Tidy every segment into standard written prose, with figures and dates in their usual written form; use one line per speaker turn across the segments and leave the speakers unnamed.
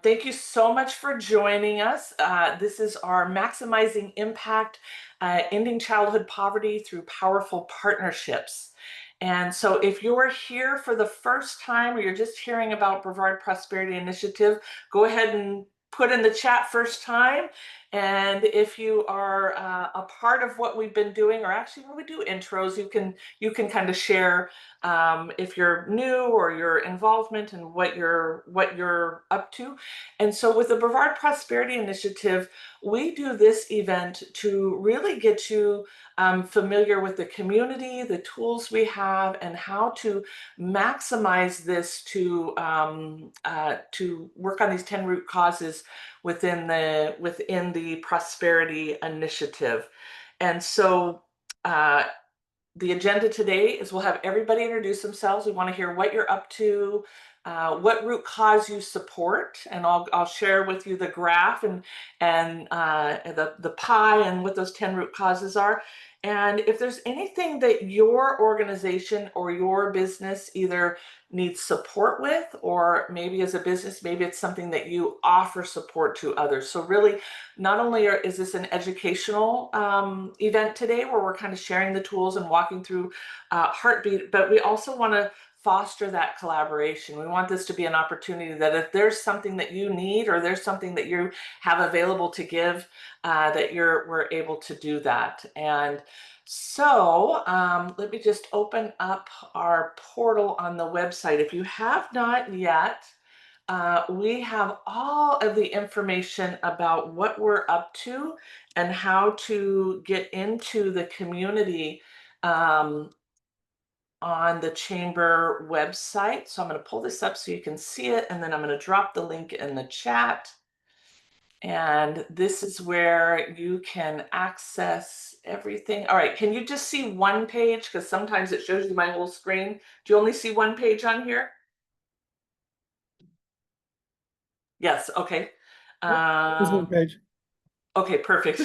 Thank you so much for joining us. This is our Maximizing Impact, Ending Childhood Poverty Through Powerful Partnerships. And so if you're here for the first time or you're just hearing about Brevard Prosperity Initiative, go ahead and put in the chat first time. And if you are a part of what we've been doing, or actually when we do intros, you can kind of share if you're new or your involvement and what you're up to. And so with the Brevard Prosperity Initiative, we do this event to really get you familiar with the community, the tools we have, and how to maximize this to work on these 10 root causes within the Prosperity Initiative. And so the agenda today is we'll have everybody introduce themselves. We want to hear what you're up to, what root cause you support, and I'll share with you the graph and the pie and what those 10 root causes are. And if there's anything that your organization or your business either needs support with, or maybe as a business, maybe it's something that you offer support to others. So really, not only is this an educational event today where we're kind of sharing the tools and walking through Heartbeat, but we also want to foster that collaboration. We want this to be an opportunity that if there's something that you need or there's something that you have available to give, that we're able to do that. And so let me just open up our portal on the website. If you have not yet, we have all of the information about what we're up to and how to get into the community on the chamber website. So I'm going to pull this up so you can see it, and then I'm going to drop the link in the chat. And this is where you can access everything. All right, can you just see one page? Because sometimes it shows you my whole screen. Do you only see one page on here? Yes, okay.
There's one page.
Okay, perfect.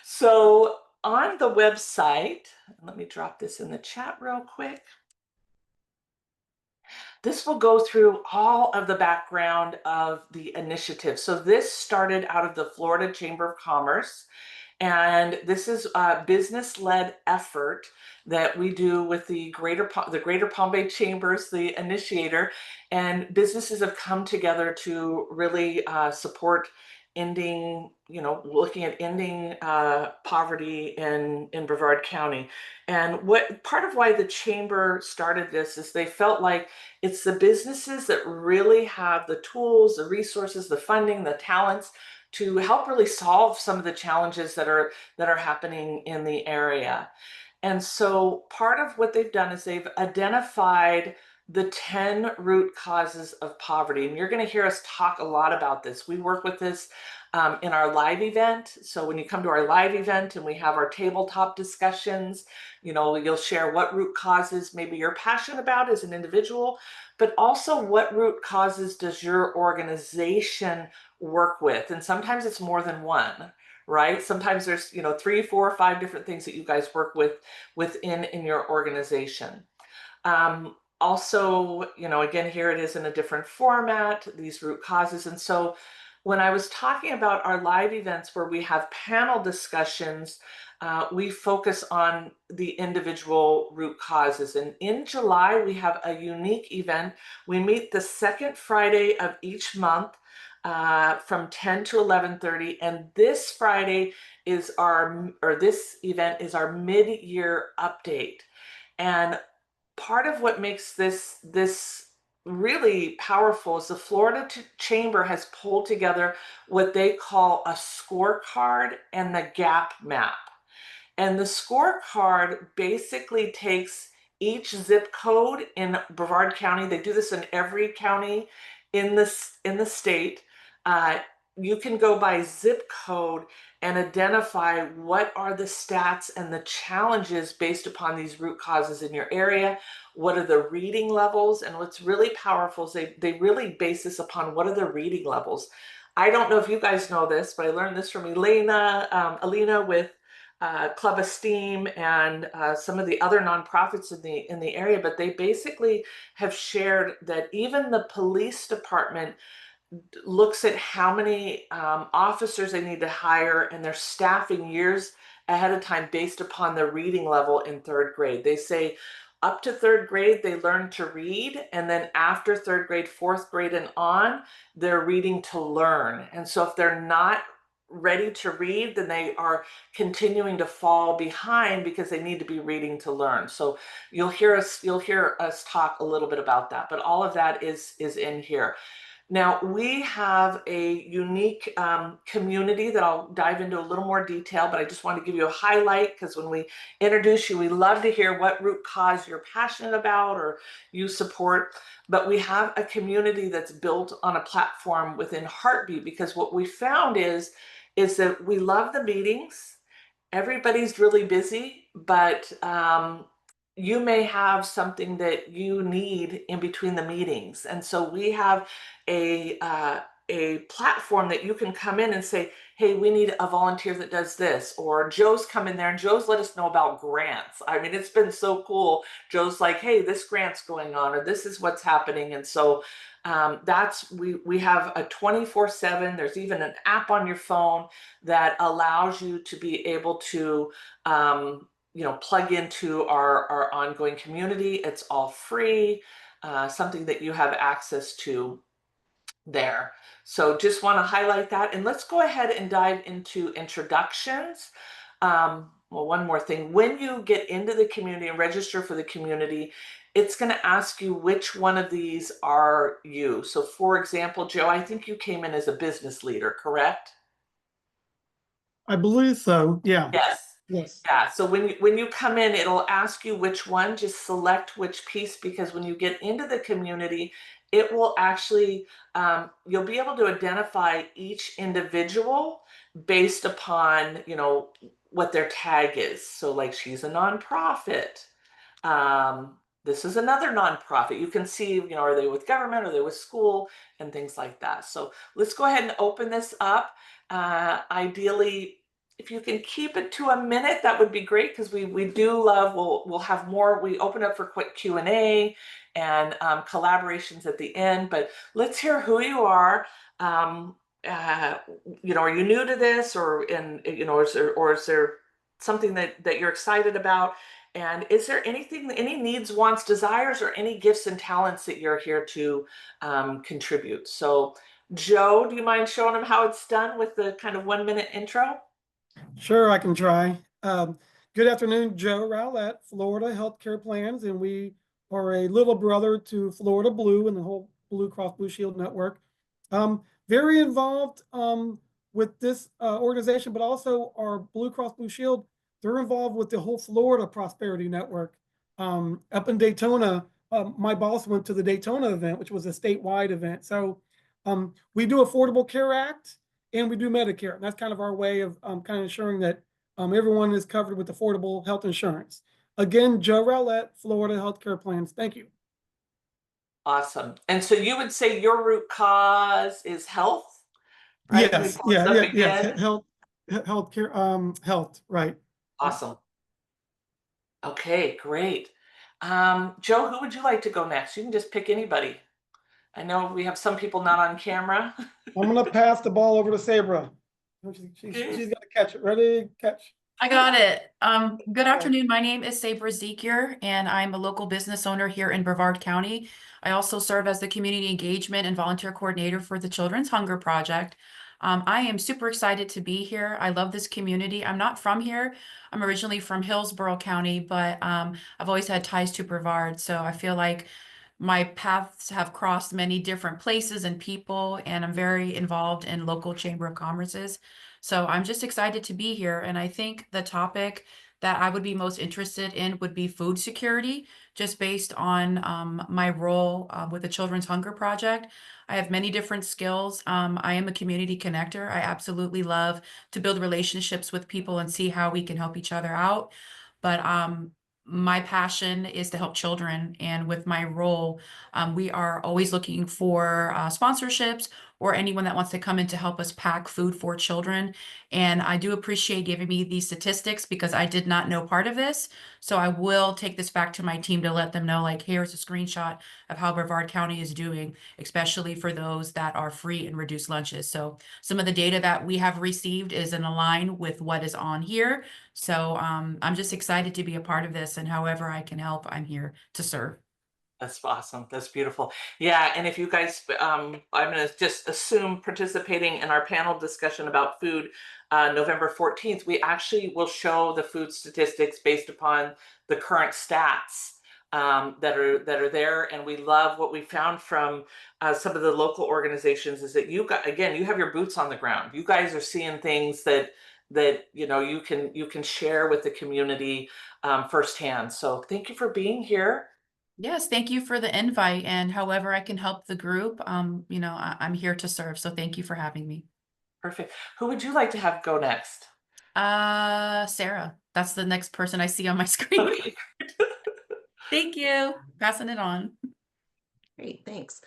So on the website, let me drop this in the chat real quick. This will go through all of the background of the initiative. So this started out of the Florida Chamber of Commerce, and this is a business-led effort that we do with the Greater Palm Bay Chambers, the initiator, and businesses have come together to really support looking at ending poverty in Brevard County. And what part of why the chamber started this is they felt like it's the businesses that really have the tools, the resources, the funding, the talents to help really solve some of the challenges that are happening in the area. And so part of what they've done is they've identified the 10 root causes of poverty. And you're going to hear us talk a lot about this. We work with this in our live event. So when you come to our live event and we have our tabletop discussions, you'll share what root causes maybe you're passionate about as an individual, but also what root causes does your organization work with? And sometimes it's more than one, right? Sometimes there's, 3, 4, 5 different things that you guys work with within your organization. Also, again, here it is in a different format, these root causes. And so when I was talking about our live events where we have panel discussions, we focus on the individual root causes. And in July, we have a unique event. We meet the second Friday of each month from 10 to 11:30. And this Friday this event is our mid-year update. And part of what makes this really powerful is the Florida Chamber has pulled together what they call a scorecard and the gap map. And the scorecard basically takes each zip code in Brevard County. They do this in every county in the state. You can go by zip code and identify what are the stats and the challenges based upon these root causes in your area. What are the reading levels? And what's really powerful is they really base this upon what are the reading levels. I don't know if you guys know this, but I learned this from Alina with Club Esteem and some of the other nonprofits in the area, but they basically have shared that even the police department looks at how many officers they need to hire, and they're staffing years ahead of time based upon their reading level in third grade. They say up to third grade, they learn to read. And then after third grade, fourth grade and on, they're reading to learn. And so if they're not ready to read, then they are continuing to fall behind because they need to be reading to learn. So you'll hear us talk a little bit about that, but all of that is in here. Now, we have a unique community that I'll dive into a little more detail, but I just want to give you a highlight because when we introduce you, we love to hear what root cause you're passionate about or you support. But we have a community that's built on a platform within Heartbeat, because what we found is that we love the meetings. Everybody's really busy, but you may have something that you need in between the meetings. And so we have a platform that you can come in and say, hey, we need a volunteer that does this. Or Joe's come in there and Joe's let us know about grants. I mean, it's been so cool. Joe's like, hey, this grant's going on, or this is what's happening. And so we have a 24/7. There's even an app on your phone that allows you to be able to plug into our ongoing community. It's all free, something that you have access to there. So just want to highlight that. And let's go ahead and dive into introductions. Well, one more thing. When you get into the community and register for the community, it's going to ask you which one of these are you. So for example, Joe, I think you came in as a business leader, correct?
I believe so. Yeah.
Yes.
Yes.
Yeah. So when you come in, it'll ask you which one, just select which piece, because when you get into the community, it will actually, you'll be able to identify each individual based upon, what their tag is. So like she's a nonprofit. This is another nonprofit. You can see, are they with government, are they with school, and things like that. So let's go ahead and open this up. Ideally, if you can keep it to a minute, that would be great, because we do love, we'll have more. We open up for quick Q&A and collaborations at the end, but let's hear who you are. Uh, are you new to this, or is there something that you're excited about? And is there any needs, wants, desires, or any gifts and talents that you're here to contribute? So, Joe, do you mind showing them how it's done with the kind of 1-minute intro?
Sure, I can try. Good afternoon, Joe Rowlett, Florida Healthcare Plans, and we are a little brother to Florida Blue and the whole Blue Cross Blue Shield network. Very involved with this organization, but also our Blue Cross Blue Shield. They're involved with the whole Florida Prosperity Network. Up in Daytona, my boss went to the Daytona event, which was a statewide event. So we do Affordable Care Act and we do Medicare. And that's kind of our way of kind of ensuring that everyone is covered with affordable health insurance. Again, Joe Rowlett, Florida Healthcare Plans. Thank you.
Awesome. And so you would say your root cause is health, right? Can we
Yes.
pull this
Yeah.
up
Yeah. Yes.
again?
Healthcare. Health. Right.
Awesome. Okay, great. Joe, who would you like to go next? You can just pick anybody. I know we have some people not on camera.
I'm gonna pass the ball over to Sabra. She's gonna catch it. Ready? Catch.
I got it. Good afternoon. My name is Sabra Zekier, and I'm a local business owner here in Brevard County. I also serve as the community engagement and volunteer coordinator for the Children's Hunger Project. I am super excited to be here. I love this community. I'm not from here. I'm originally from Hillsborough County, but I've always had ties to Brevard. So I feel like my paths have crossed many different places and people, and I'm very involved in local chamber of commerces. So I'm just excited to be here. And I think the topic that I would be most interested in would be food security, just based on my role with the Children's Hunger Project. I have many different skills. I am a community connector. I absolutely love to build relationships with people and see how we can help each other out. But my passion is to help children. And with my role, we are always looking for sponsorships or anyone that wants to come in to help us pack food for children. And I do appreciate giving me these statistics because I did not know part of this. So I will take this back to my team to let them know, like, here's a screenshot of how Brevard County is doing, especially for those that are free and reduced lunches. So some of the data that we have received is in line with what is on here. So I'm just excited to be a part of this, and however I can help, I'm here to serve.
That's awesome. That's beautiful. Yeah, and if you guys, I'm going to just assume participating in our panel discussion about food, November 14th, we actually will show the food statistics based upon the current stats that are there. And we love what we found from some of the local organizations is that you got, again, you have your boots on the ground. You guys are seeing things that you can share with the community firsthand. So thank you for being here.
Yes, thank you for the invite, and however I can help the group, I'm here to serve. So thank you for having me.
Perfect. Who would you like to have go next?
Sarah, that's the next person I see on my screen.
Okay.
Thank you. Passing it on.
Great, thanks.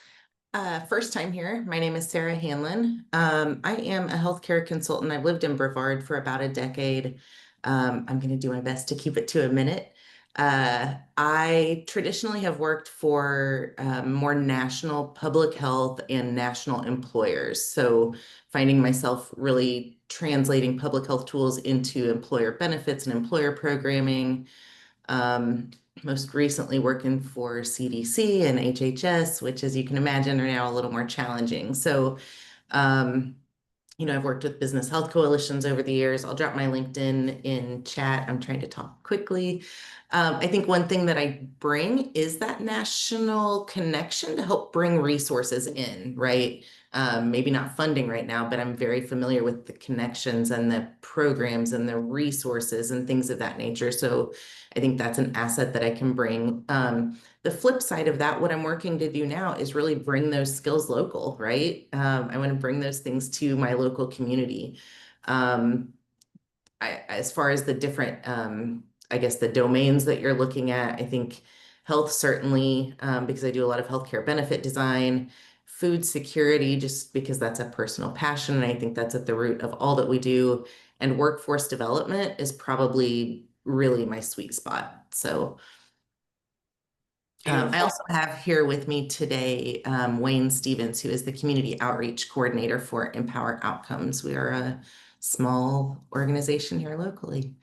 First time here. My name is Sarah Hanlon. I am a healthcare consultant. I've lived in Brevard for about a decade. I'm going to do my best to keep it to a minute. I traditionally have worked for more national public health and national employers. So finding myself really translating public health tools into employer benefits and employer programming. Most recently working for CDC and HHS, which, as you can imagine, are now a little more challenging. So, I've worked with business health coalitions over the years. I'll drop my LinkedIn in chat. I'm trying to talk quickly. I think one thing that I bring is that national connection to help bring resources in, right? Maybe not funding right now, but I'm very familiar with the connections and the programs and the resources and things of that nature. So I think that's an asset that I can bring. The flip side of that, what I'm working to do now is really bring those skills local, right? I want to bring those things to my local community. As far as the different, I guess the domains that you're looking at, I think health certainly, because I do a lot of healthcare benefit design, food security, just because that's a personal passion. And I think that's at the root of all that we do. And workforce development is probably really my sweet spot. So I also have here with me today Wayne Stevens, who is the Community Outreach Coordinator for Empower Outcomes. We are a small organization here locally.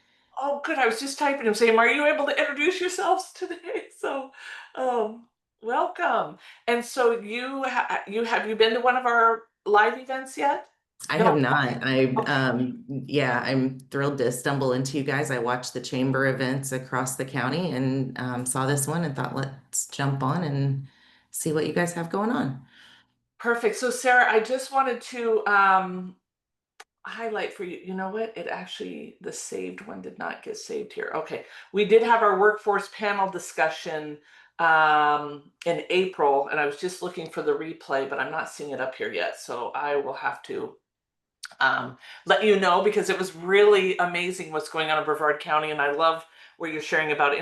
Oh, good. I was just typing him saying, are you able to introduce yourselves today? So, welcome. And so have you been to one of our live events yet?
I
No.
have not.
Okay.
Yeah, I'm thrilled to stumble into you guys. I watched the chamber events across the county and saw this one and thought, let's jump on and see what you guys have going on.
Perfect. So Sarah, I just wanted to highlight for you. You know what? It actually, the saved one did not get saved here. Okay. We did have our workforce panel discussion in April, and I was just looking for the replay, but I'm not seeing it up here yet. So I will have to let you know because it was really amazing what's going on in Brevard County, and I love what you're sharing about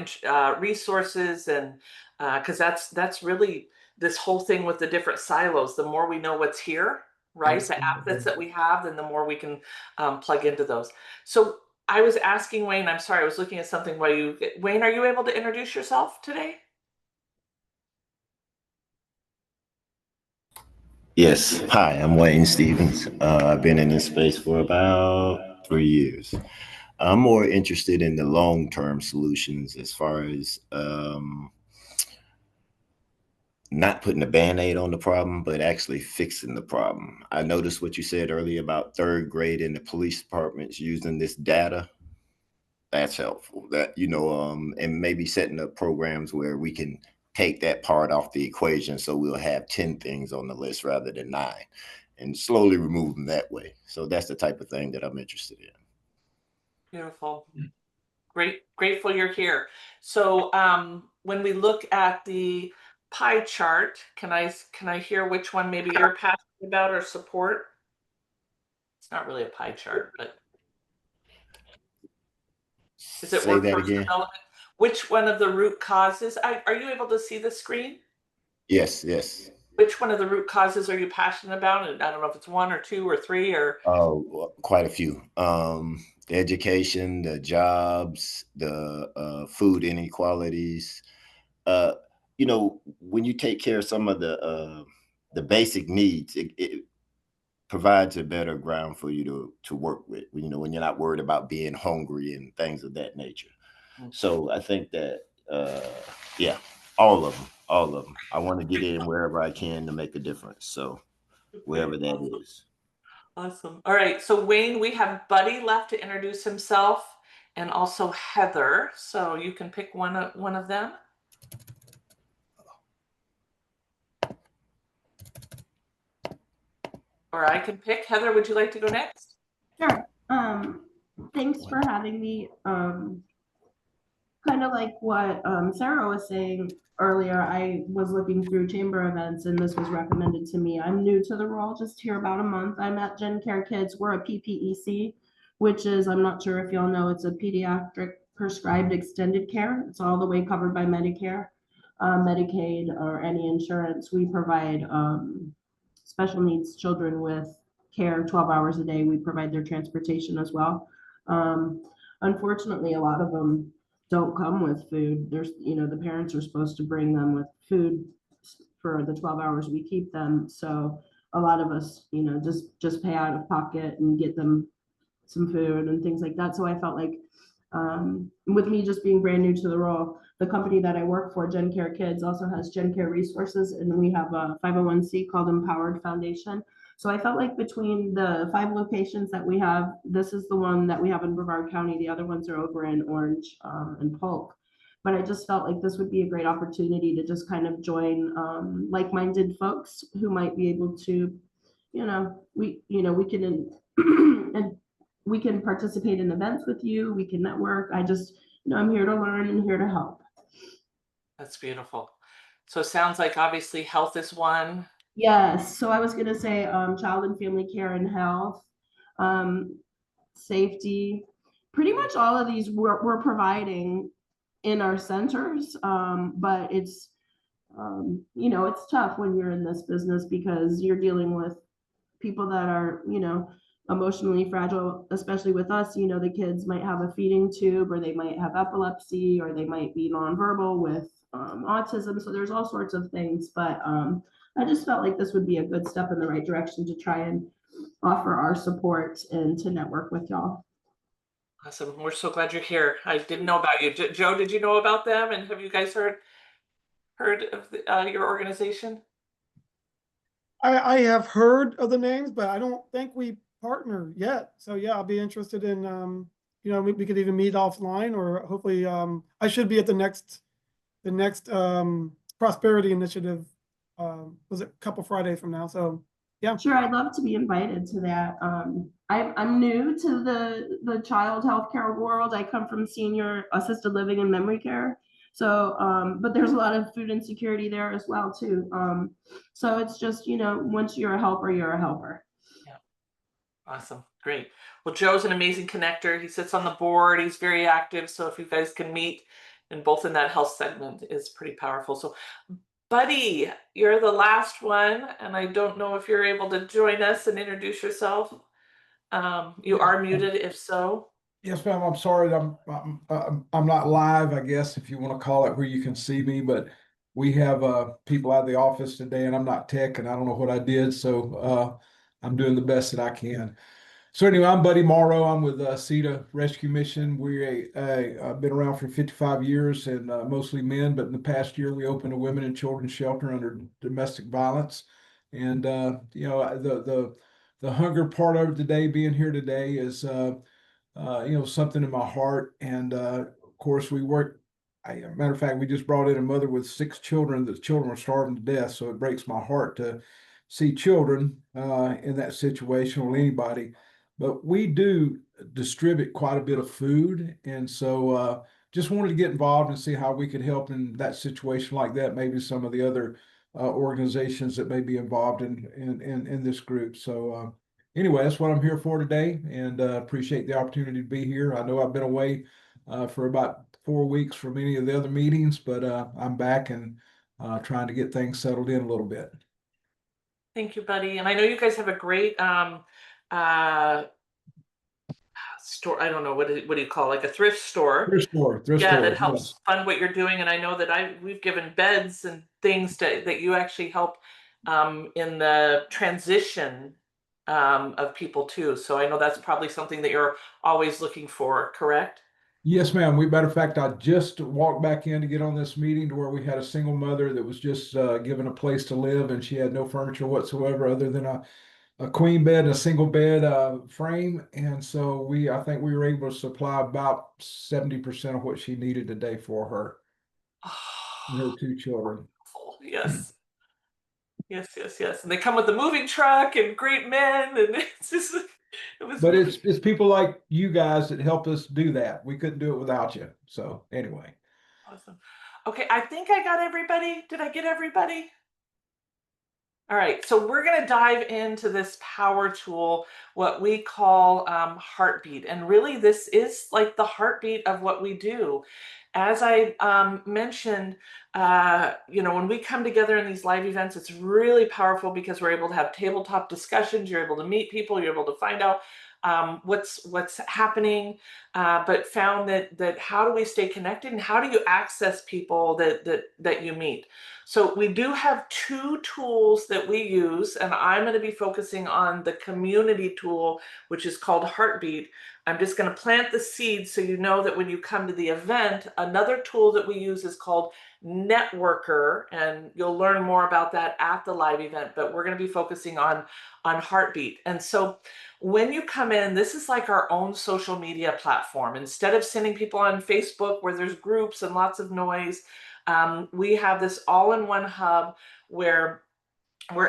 resources and because that's really this whole thing with the different silos. The more we know what's here, right,
Absolutely.
the assets that we have, then the more we can plug into those. So I was asking Wayne. I'm sorry, I was looking at something while Wayne, are you able to introduce yourself today?
Yes. Hi, I'm Wayne Stevens. I've been in this space for about 3 years. I'm more interested in the long-term solutions as far as not putting a Band-Aid on the problem, but actually fixing the problem. I noticed what you said earlier about third grade and the police departments using this data. That's helpful. That, and maybe setting up programs where we can take that part off the equation so we'll have 10 things on the list rather than 9 and slowly remove them that way. So that's the type of thing that I'm interested in.
Beautiful. Grateful you're here. So when we look at the pie chart, can I hear which one maybe you're passionate about or support? It's not really a pie chart, but is it
Say that
workforce
again.
development? Which one of the root causes? Are you able to see the screen?
Yes.
Which one of the root causes are you passionate about? And I don't know if it's one or two or three or.
Oh, quite a few. The education, the jobs, the food inequalities. Uh, you know, when you take care of some of the basic needs, it provides a better ground for you to work with. You know, when you're not worried about being hungry and things of that nature. So I think that yeah, all of them. I want to get in wherever I can to make a difference. So wherever that is.
Awesome. All right. So Wayne, we have Buddy left to introduce himself, and also Heather. So you can pick one of them. Or I can pick. Heather, would you like to go next?
Sure. Thanks for having me. Kind of like what Sarah was saying earlier, I was looking through chamber events and this was recommended to me. I'm new to the role, just here about a month. I'm at Gen Care Kids. We're a PPEC, which is, I'm not sure if y'all know, it's a pediatric prescribed extended care. It's all the way covered by Medicare, Medicaid, or any insurance. We provide special needs children with care 12 hours a day. We provide their transportation as well. Unfortunately, a lot of them don't come with food. There's, the parents are supposed to bring them with food for the 12 hours we keep them. So a lot of us, just pay out of pocket and get them some food and things like that. So I felt like with me just being brand new to the role, the company that I work for, Gen Care Kids, also has Gen Care Resources, and we have a 501c called Empowered Foundation. So I felt like between the 5 locations that we have, this is the one that we have in Brevard County. The other ones are over in Orange and Polk. But I just felt like this would be a great opportunity to just kind of join like-minded folks who might be able to, we can and we can participate in events with you. We can network. I'm here to learn and here to help.
That's beautiful. So it sounds like obviously health is one.
Yes. So I was going to say child and family care and health, safety, pretty much all of these we're providing in our centers. But it's, it's tough when you're in this business because you're dealing with people that are, emotionally fragile, especially with us. The kids might have a feeding tube, or they might have epilepsy, or they might be nonverbal with autism. So there's all sorts of things. But I just felt like this would be a good step in the right direction to try and offer our support and to network with y'all.
Awesome. We're so glad you're here. I didn't know about you. Joe, did you know about them? And have you guys heard of your organization?
I have heard of the names, but I don't think we partner yet. So yeah, I'll be interested in, we could even meet offline, or hopefully I should be at the next Prosperity Initiative. Was it a couple Fridays from now? So yeah.
Sure, I'd love to be invited to that. I'm new to the child healthcare world. I come from senior assisted living and memory care. So, but there's a lot of food insecurity there as well too. So it's just, once you're a helper, you're a helper.
Yeah. Awesome. Great. Well, Joe's an amazing connector. He sits on the board. He's very active. So if you guys can meet in both in that health segment is pretty powerful. So Buddy, you're the last one, and I don't know if you're able to join us and introduce yourself. You are muted, if so.
Yes, ma'am. I'm sorry. I'm not live, I guess, if you want to call it, where you can see me, but we have people out of the office today, and I'm not tech, and I don't know what I did, so I'm doing the best that I can. So anyway, I'm Buddy Morrow. I'm with CETA Rescue Mission. We've been around for 55 years, and mostly men, but in the past year we opened a women and children's shelter under domestic violence. And the hunger part of it today, being here today, is something in my heart. And of course we work. Matter of fact, we just brought in a mother with 6 children. The children were starving to death, so it breaks my heart to see children in that situation, or anybody. But we do distribute quite a bit of food, and so just wanted to get involved and see how we could help in that situation like that. Maybe some of the other organizations that may be involved in this group. So anyway, that's what I'm here for today, and appreciate the opportunity to be here. I know I've been away for about 4 weeks from any of the other meetings, but I'm back and trying to get things settled in a little bit.
Thank you, buddy. And I know you guys have a great store. I don't know what do you call it? Like a thrift store.
Thrift
Yeah,
store,
that helps
yes.
fund what you're doing. And I know that we've given beds and things that you actually help in the transition of people too. So I know that's probably something that you're always looking for, correct?
Yes, ma'am. Matter of fact, I just walked back in to get on this meeting to where we had a single mother that was just given a place to live, and she had no furniture whatsoever other than a queen bed and a single bed frame. And so I think we were able to supply about 70% of what she needed today for her and her two children.
Yes. Yes, yes, yes. And they come with a moving truck and great men, and it's just it was
But
really
it's people like you guys that helped us do that. We couldn't do it without you. So anyway.
awesome. Okay, I think I got everybody. Did I get everybody? All right, so we're going to dive into this power tool, what we call heartbeat. And really, this is like the heartbeat of what we do. As I mentioned, when we come together in these live events, it's really powerful because we're able to have tabletop discussions. You're able to meet people. You're able to find out what's happening. But found that how do we stay connected and how do you access people that you meet? So we do have two tools that we use, and I'm going to be focusing on the community tool, which is called Heartbeat. I'm just going to plant the seed so you know that when you come to the event, another tool that we use is called Networker, and you'll learn more about that at the live event, but we're going to be focusing on Heartbeat. And so when you come in, this is like our own social media platform. Instead of sending people on Facebook where there's groups and lots of noise, we have this all-in-one hub where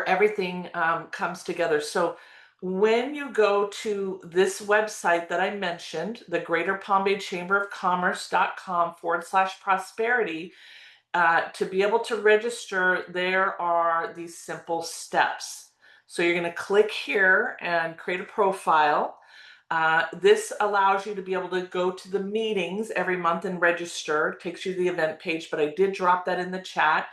everything comes together. So when you go to this website that I mentioned, the Greater Palm Bay Chamber of Commerce.com/prosperity, to be able to register, there are these simple steps. So you're going to click here and create a profile. This allows you to be able to go to the meetings every month and register. It takes you to the event page, but I did drop that in the chat.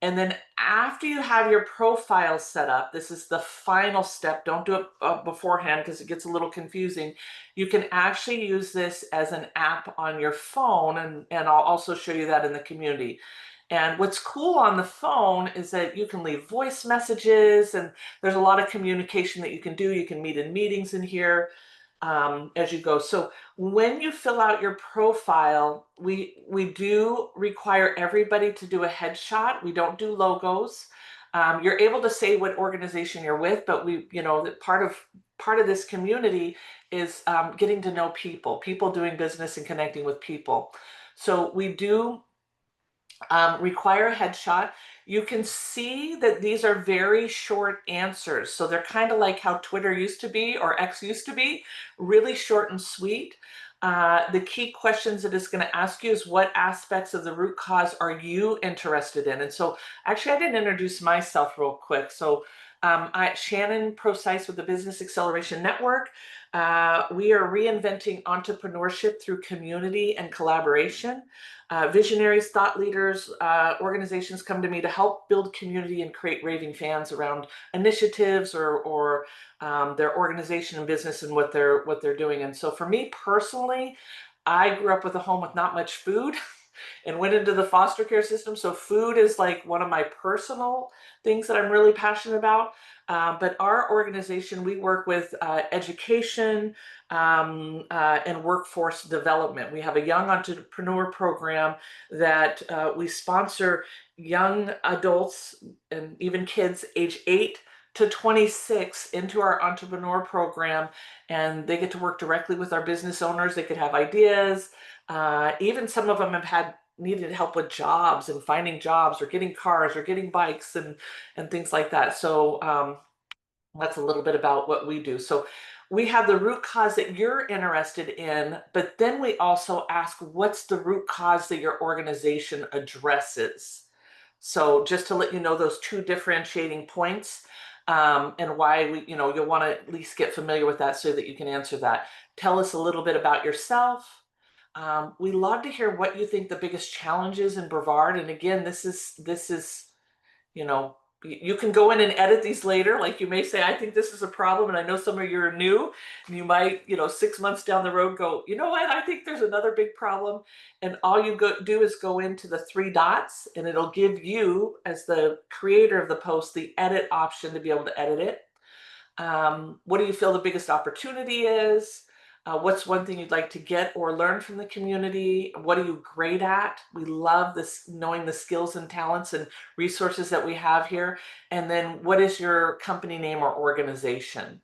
And then after you have your profile set up, this is the final step. Don't do it beforehand because it gets a little confusing. You can actually use this as an app on your phone, and I'll also show you that in the community. And what's cool on the phone is that you can leave voice messages, and there's a lot of communication that you can do. You can meet in meetings in here as you go. So when you fill out your profile, we do require everybody to do a headshot. We don't do logos. You're able to say what organization you're with, but that part of this community is getting to know people doing business and connecting with people. So we do require a headshot. You can see that these are very short answers. So they're kind of like how Twitter used to be or X used to be, really short and sweet. The key questions that it's going to ask you is what aspects of the root cause are you interested in? And so actually I didn't introduce myself real quick. So Shannon Procise with the Business Acceleration Network. We are reinventing entrepreneurship through community and collaboration. Visionaries, thought leaders, organizations come to me to help build community and create raving fans around initiatives or their organization and business and what they're doing. And so for me personally, I grew up with a home with not much food and went into the foster care system. So food is like one of my personal things that I'm really passionate about. But our organization, we work with education and workforce development. We have a young entrepreneur program that we sponsor young adults and even kids age 8 to 26 into our entrepreneur program, and they get to work directly with our business owners. They could have ideas. Even some of them have needed help with jobs and finding jobs or getting cars or getting bikes and things like that. So that's a little bit about what we do. So we have the root cause that you're interested in, but then we also ask, what's the root cause that your organization addresses? So just to let you know those two differentiating points and why you'll want to at least get familiar with that so that you can answer that. Tell us a little bit about yourself. We love to hear what you think the biggest challenge is in Brevard. And again, this is you can go in and edit these later. Like you may say, I think this is a problem. And I know some of you are new and you might, 6 months down the road go, you know what? I think there's another big problem. And all you do is go into the 3 dots and it'll give you, as the creator of the post, the edit option to be able to edit it. What do you feel the biggest opportunity is? What's one thing you'd like to get or learn from the community? What are you great at? We love this, knowing the skills and talents and resources that we have here. And then what is your company name or organization?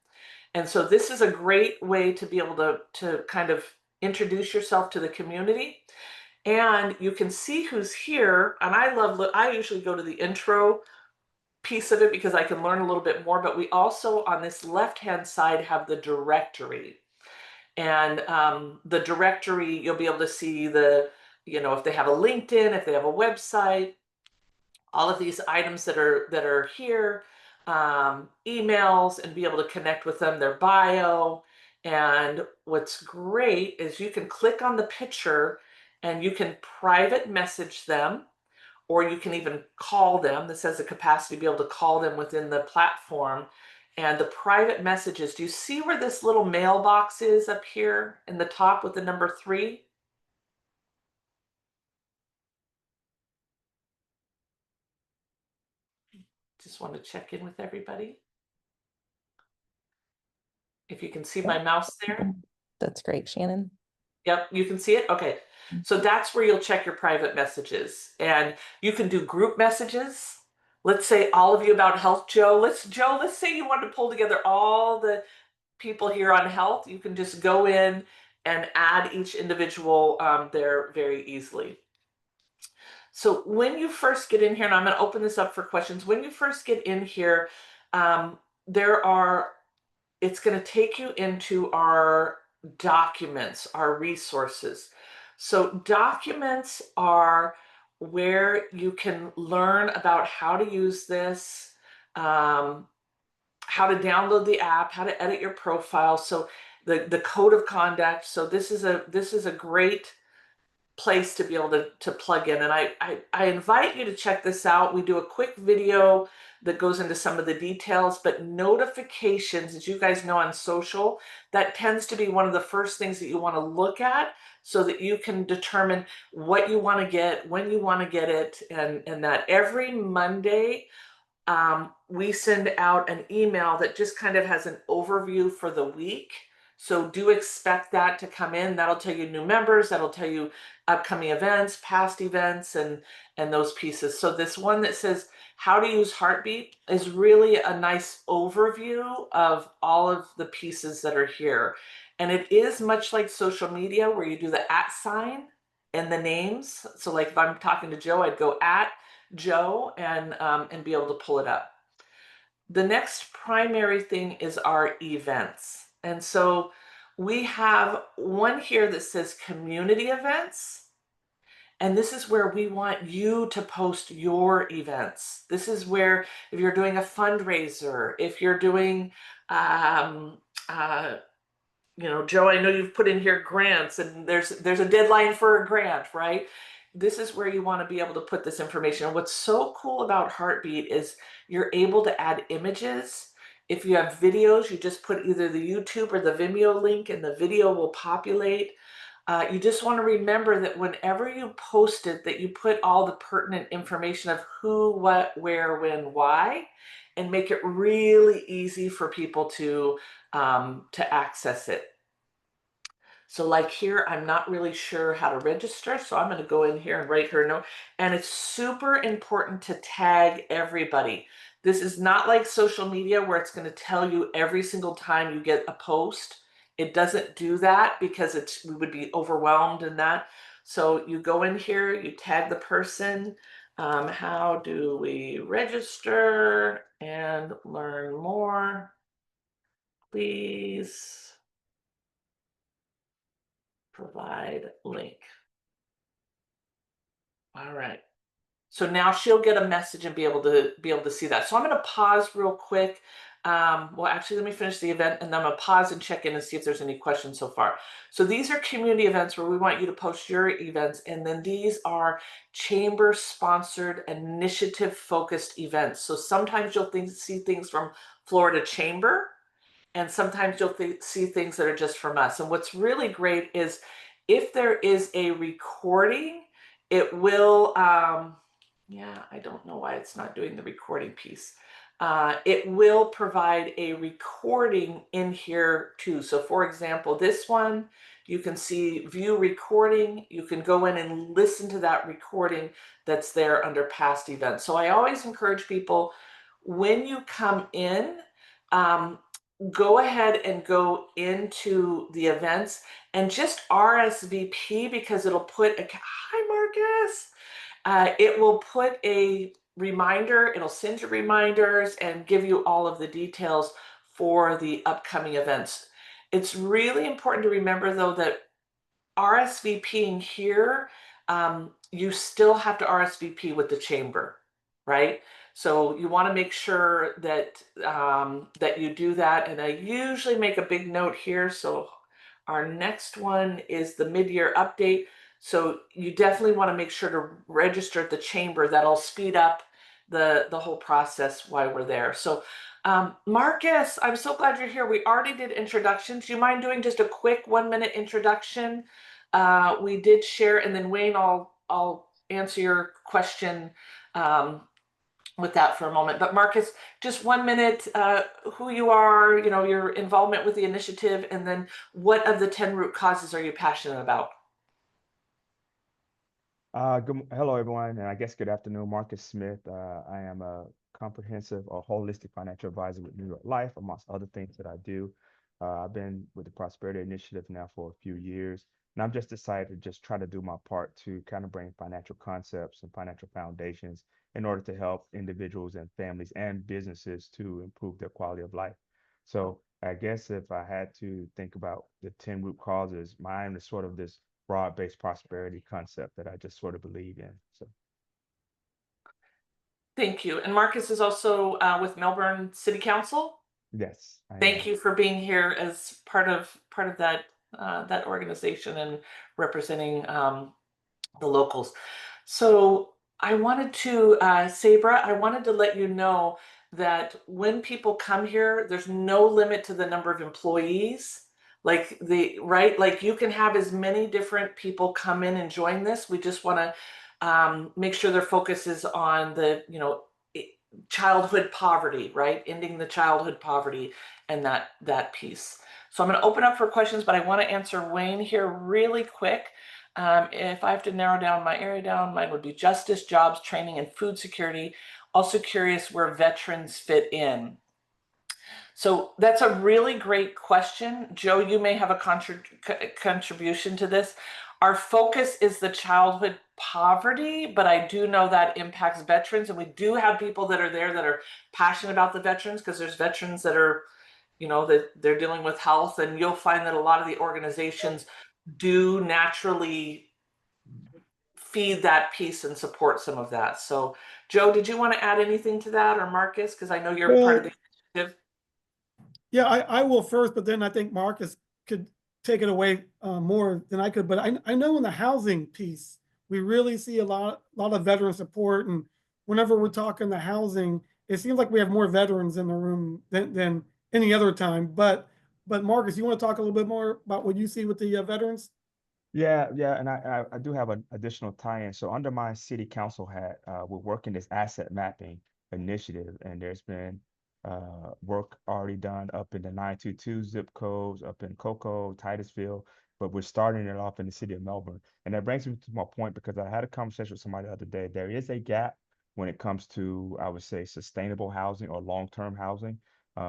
And so this is a great way to be able to kind of introduce yourself to the community. And you can see who's here. And I usually go to the intro piece of it because I can learn a little bit more, but we also on this left-hand side have the directory. And the directory, you'll be able to see if they have a LinkedIn, if they have a website, all of these items that are here, emails, and be able to connect with them, their bio. And what's great is you can click on the picture and you can private message them, or you can even call them. This has the capacity to be able to call them within the platform. And the private messages, do you see where this little mailbox is up here in the top with the number 3? Just want to check in with everybody. If you can see my mouse there.
That's great, Shannon.
Yep, you can see it? Okay. So that's where you'll check your private messages. And you can do group messages. Let's say all of you about health, Joe. Let's say you want to pull together all the people here on health. You can just go in and add each individual there very easily. So when you first get in here, and I'm going to open this up for questions. When you first get in here, it's going to take you into our documents, our resources. So documents are where you can learn about how to use this, how to download the app, how to edit your profile. So the code of conduct. So this is a great place to be able to plug in. And I invite you to check this out. We do a quick video that goes into some of the details, but notifications, as you guys know on social, that tends to be one of the first things that you want to look at so that you can determine what you want to get, when you want to get it, and that every Monday, we send out an email that just kind of has an overview for the week. So do expect that to come in. That'll tell you new members, that'll tell you upcoming events, past events, and those pieces. So this one that says how to use Heartbeat is really a nice overview of all of the pieces that are here. And it is much like social media where you do the @ and the names. So like if I'm talking to Joe, I'd go @Joe and be able to pull it up. The next primary thing is our events. And so we have one here that says community events. And this is where we want you to post your events. This is where if you're doing a fundraiser, if you're doing, Joe, I know you've put in here grants and there's a deadline for a grant, right? This is where you want to be able to put this information. And what's so cool about Heartbeat is you're able to add images. If you have videos, you just put either the YouTube or the Vimeo link and the video will populate. You just want to remember that whenever you post it, that you put all the pertinent information of who, what, where, when, why, and make it really easy for people to access it. So like here, I'm not really sure how to register, so I'm going to go in here and write her a note. And it's super important to tag everybody. This is not like social media where it's going to tell you every single time you get a post. It doesn't do that because we would be overwhelmed in that. So you go in here, you tag the person. How do we register and learn more? Please provide link. All right. So now she'll get a message and be able to see that. So I'm going to pause real quick. Well, actually, let me finish the event and then I'm gonna pause and check in and see if there's any questions so far. So these are community events where we want you to post your events, and then these are chamber sponsored, initiative focused events. So sometimes you'll see things from Florida Chamber, and sometimes you'll see things that are just from us. And what's really great is if there is a recording, it will, yeah, I don't know why it's not doing the recording piece. It will provide a recording in here too. So for example, this one, you can see view recording. You can go in and listen to that recording that's there under past events. So I always encourage people, when you come in, go ahead and go into the events and just RSVP, because it'll put a, hi Marcus, it will put a reminder, it'll send you reminders and give you all of the details for the upcoming events. It's really important to remember though that RSVPing here, you still have to RSVP with the chamber, right? So you want to make sure that that you do that. And I usually make a big note here. So our next one is the mid-year update. So you definitely want to make sure to register at the chamber. That'll speed up the whole process while we're there. So Marcus, I'm so glad you're here. We already did introductions. Do you mind doing just a quick 1-minute introduction? We did share, and then Wayne, I'll answer your question with that for a moment. But Marcus, just 1 minute, who you are, you know, your involvement with the initiative, and then what of the 10 root causes are you passionate about?
Hello, everyone, and I guess good afternoon. Marcus Smith. I am a comprehensive or holistic financial advisor with New York Life, amongst other things that I do. I've been with the Prosperity Initiative now for a few years, and I'm just decided to just try to do my part to kind of bring financial concepts and financial foundations in order to help individuals and families and businesses to improve their quality of life. So I guess if I had to think about the 10 root causes, mine is sort of this broad-based prosperity concept that I just sort of believe in. So
Thank you. And Marcus is also with Melbourne City Council.
yes, I
Thank
am.
you for being here as part of that that organization and representing the locals. So I wanted to, Sabra, I wanted to let you know that when people come here, there's no limit to the number of employees. Like right, like you can have as many different people come in and join this. We just want to make sure their focus is on the, you know, childhood poverty, right? Ending the childhood poverty and that piece. So I'm going to open up for questions, but I want to answer Wayne here really quick. If I have to narrow down my area down, mine would be justice, jobs, training, and food security. Also curious where veterans fit in. So that's a really great question. Joe, you may have a contribution to this. Our focus is the childhood poverty, but I do know that impacts veterans, and we do have people that are there that are passionate about the veterans, because there's veterans that are, you know, that they're dealing with health, and you'll find that a lot of the organizations do naturally feed that piece and support some of that. So Joe, did you want to add anything to that, or Marcus? Because I know you're part of the initiative.
Yeah, I will first, but then I think Marcus could take it away more than I could. But I know in the housing piece, we really see a lot of veteran support. And whenever we're talking the housing, it seems like we have more veterans in the room than any other time. But Marcus, you want to talk a little bit more about what you see with the veterans?
Yeah, and I do have an additional tie-in. So under my city council hat, we're working this asset mapping initiative, and there's been work already done up in the 922 zip codes, up in Cocoa, Titusville, but we're starting it off in the city of Melbourne. And that brings me to my point, because I had a conversation with somebody the other day. There is a gap when it comes to, I would say, sustainable housing or long-term housing.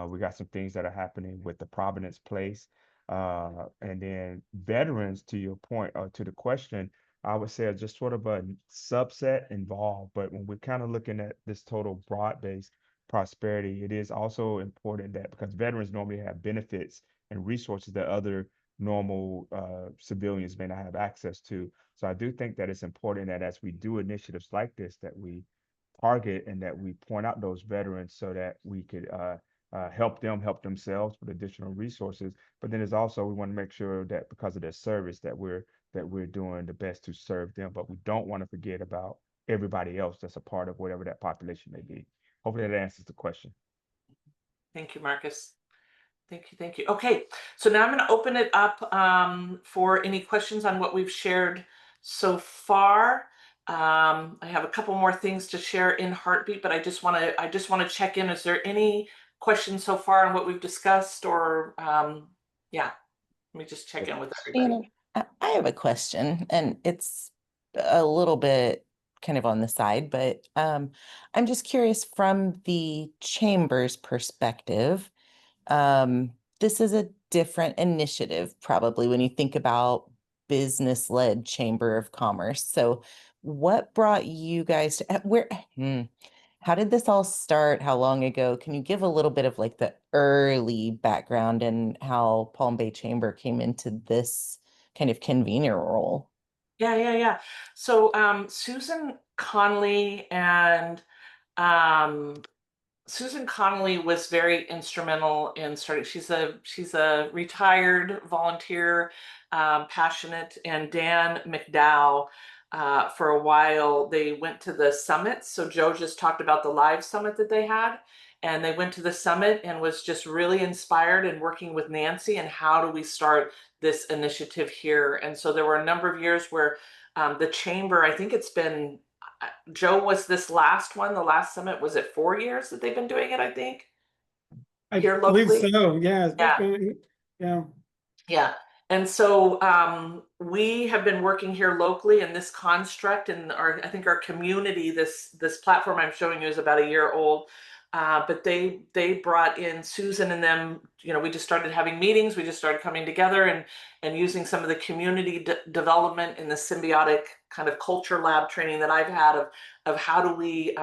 We got some things that are happening with the Providence Place. And then veterans, to your point, or to the question, I would say are just sort of a subset involved. But when we're kind of looking at this total broad-based prosperity, it is also important that, because veterans normally have benefits and resources that other normal civilians may not have access to. So I do think that it's important that as we do initiatives like this, that we target and that we point out those veterans so that we could help them help themselves with additional resources. But then there's also, we want to make sure that because of their service that we're doing the best to serve them, but we don't want to forget about everybody else that's a part of whatever that population may be. Hopefully that answers the question.
Thank you, Marcus. Thank you, thank you. Okay, so now I'm going to open it up for any questions on what we've shared so far. I have a couple more things to share in Heartbeat, but I just want to check in. Is there any questions so far on what we've discussed, or yeah, let me just check in with everybody.
I have a question, and it's a little bit kind of on the side, but I'm just curious from the chamber's perspective. This is a different initiative, probably, when you think about business-led chamber of commerce. So what brought you guys to how did this all start? How long ago? Can you give a little bit of like the early background and how Palm Bay Chamber came into this kind of convener role?
Yeah. So Susan Connolly and Susan Connolly was very instrumental in starting. She's a retired volunteer, passionate, and Dan McDowell. For a while, they went to the summit. So Joe just talked about the live summit that they had, and they went to the summit and was just really inspired and working with Nancy and how do we start this initiative here. And so there were a number of years where the chamber, I think it's been Joe, was this last one, the last summit, was it 4 years that they've been doing it, I think?
I
Here
believe
locally?
so. Yeah.
Yeah. Yeah. And so we have been working here locally in this construct, and I think our community, this platform I'm showing you is about a year old. But they brought in Susan and them, we just started having meetings, we just started coming together and using some of the community development and the symbiotic kind of culture lab training that I've had of how do we